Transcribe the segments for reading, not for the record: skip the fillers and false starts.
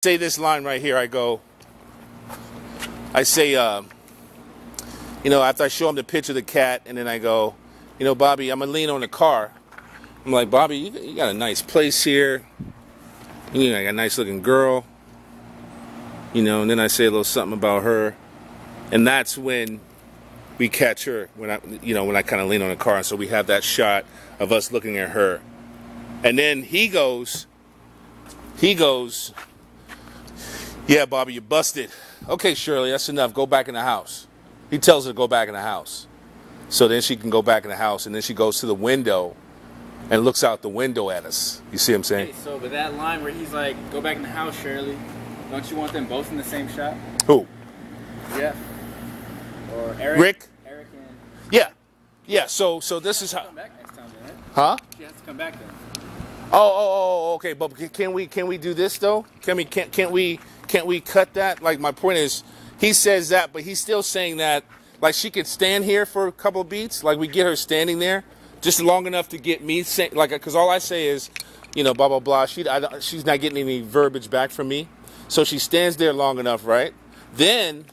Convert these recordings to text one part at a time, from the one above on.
say this line right here. I say, after I show him the picture of the cat, and then I go, Bobby, I'm gonna lean on the car. I'm like, Bobby, you got a nice place here. You got a nice looking girl. And then I say a little something about her, and that's when we catch her. When I kind of lean on the car, and so we have that shot of us looking at her, and then he goes, yeah, Bobby, you busted. Okay, Shirley, that's enough. Go back in the house. He tells her to go back in the house. So then she can go back in the house, and then she goes to the window and looks out the window at us. You see what I'm saying? Okay, so, but that line where he's like, go back in the house, Shirley, don't you want them both in the same shot? Who? Jeff. Or Eric? Rick? Eric and... Yeah. Yeah, so this is how... Come back next time, then. Huh? She has to come back then. Okay, but can we do this though? Can't we cut that? Like, my point is, he says that, but he's still saying that, like, she could stand here for a couple of beats, like we get her standing there, just long enough to get me saying, like, because all I say is, blah blah blah. She's not getting any verbiage back from me, so she stands there long enough, right? Then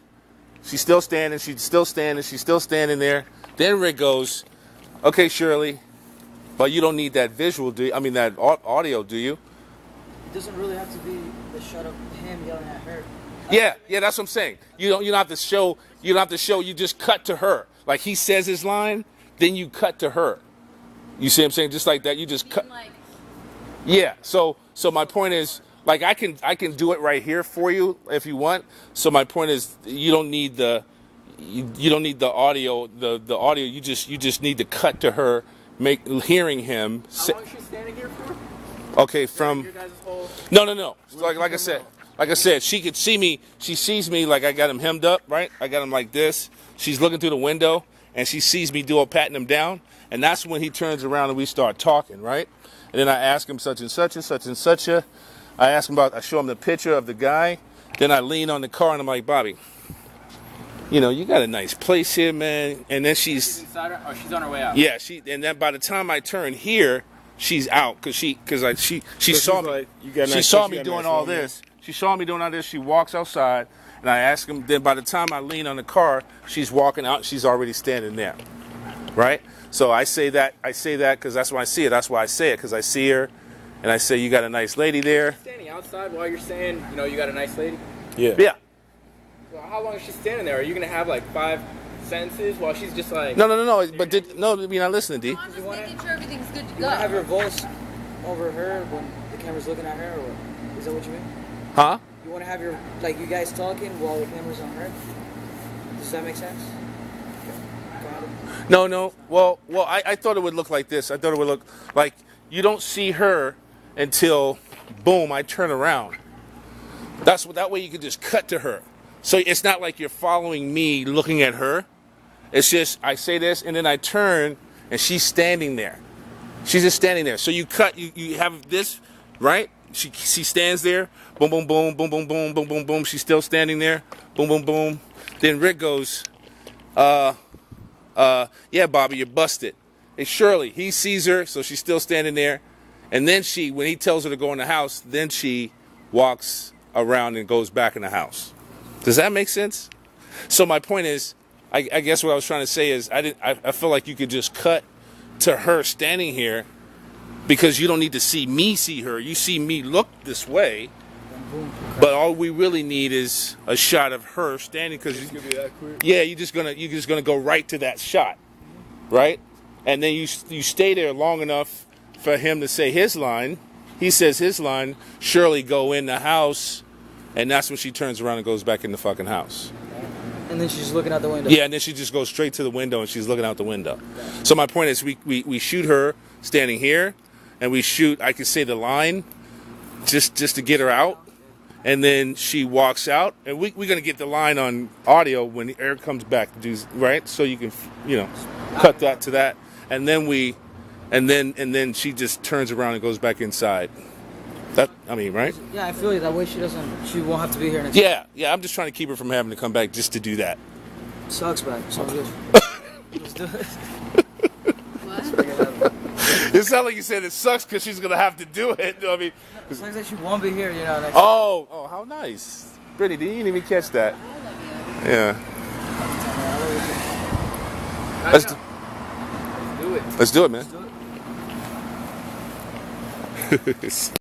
she's still standing, she's still standing there. Then Rick goes, okay, Shirley. But you don't need that visual, do you? I mean, that audio, do you? It doesn't really have to be the shot of him yelling at her. Yeah, that's what I'm saying. You don't have to show. You just cut to her. Like, he says his line, then you cut to her. You see what I'm saying? Just like that, you just cut. Yeah. So my point is, like, I can do it right here for you if you want. So my point is, you don't need the audio. The audio. You just need to cut to her. Hearing him. How long is she standing here for? Okay, from Your guys' whole... No. Like I said, she could see me. She sees me like I got him hemmed up, right? I got him like this. She's looking through the window, and she sees me patting him down, and that's when he turns around and we start talking, right? And then I ask him such and such and such and such. I show him the picture of the guy. Then I lean on the car and I'm like, Bobby, you got a nice place here, man. And then she's inside her? Oh, she's on her way out. Yeah, and then by the time I turn here, she's out because she saw me. Like, she saw me doing all this. She saw me doing all this. She walks outside, and I ask him. Then by the time I lean on the car, she's walking out. She's already standing there, right? So I say that because that's when I see it. That's why I say it, because I see her, and I say, you got a nice lady there. Standing outside while you're saying, you got a nice lady. Yeah. Well, how long is she standing there? Are you gonna have like 5 sentences while she's just like... No. But you're not listening, D. No, I'm just making sure everything's good to You go. want to have your voice over her when the camera's looking at her, or is that what you mean? Huh? You want to have you guys talking while the camera's on her? Does that make sense? No. Well, I thought it would look like this. I thought it would look like you don't see her until, boom, I turn around. That way you can just cut to her. So it's not like you're following me looking at her. It's just, I say this, and then I turn, and she's standing there. She's just standing there. So you cut, you have this, right? She stands there. Boom, boom, boom, boom, boom, boom, boom, boom, boom. She's still standing there. Boom, boom, boom. Then Rick goes, yeah, Bobby, you're busted. And Shirley, he sees her, so she's still standing there. And then when he tells her to go in the house, then she walks around and goes back in the house. Does that make sense? So my point is, I guess what I was trying to say is, I feel like you could just cut to her standing here, because you don't need to see her. You see me look this way, but all we really need is a shot of her standing. Because you're just gonna go right to that shot, right? And then you stay there long enough for him to say his line. He says his line. Shirley, go in the house. And that's when she turns around and goes back in the fucking house. And then she's looking out the window. Yeah, and then she just goes straight to the window and she's looking out the window. So my point is, we shoot her standing here, and we shoot, I could say the line, just to get her out. And then she walks out, and we're going to get the line on audio when Eric comes back to do, right? So you can, cut that to that. And then and then she just turns around and goes back inside. Right? Yeah, I feel you. That way she won't have to be here next time. Yeah, I'm just trying to keep her from having to come back just to do that. Sucks, bro. Sounds good. Let's do it. What? It sounds like you said it sucks because she's gonna have to do it. I mean, It's like that she won't be here, you know. Next oh, how nice, Brittany. Didn't even catch that. Yeah. Let's do Do it. Let's do it, man. Let's do it.